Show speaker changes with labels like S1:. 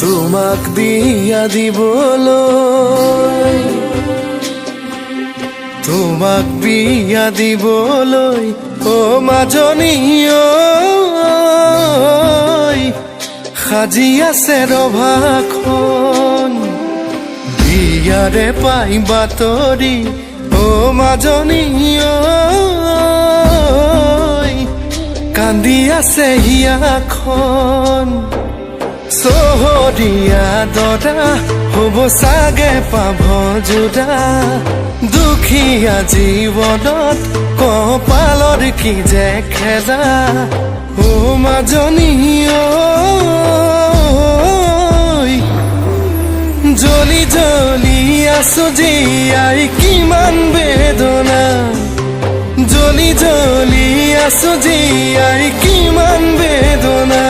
S1: তোমাক বিয়া দিবলৈ, তোমাক বিয়া দিবলৈ ও মাজনী ঐ, সাজি আছে ৰভাখন। বিয়াৰে পাই বাতৰি ও মাজনী ঐ, কান্দি আছে হিয়াখন। চহৰীয়া দৰা হ'ব চাগে পাভ জোৰা, দুখীয়া জীৱনত কপালৰ কি যে খেদা। ও মাজনী ঐ, জ্বলি জ্বলি আছো জীয়াই কিমান বেদনা, জ্বলি জ্বলি আছো জীয়াই কিমান বেদনা।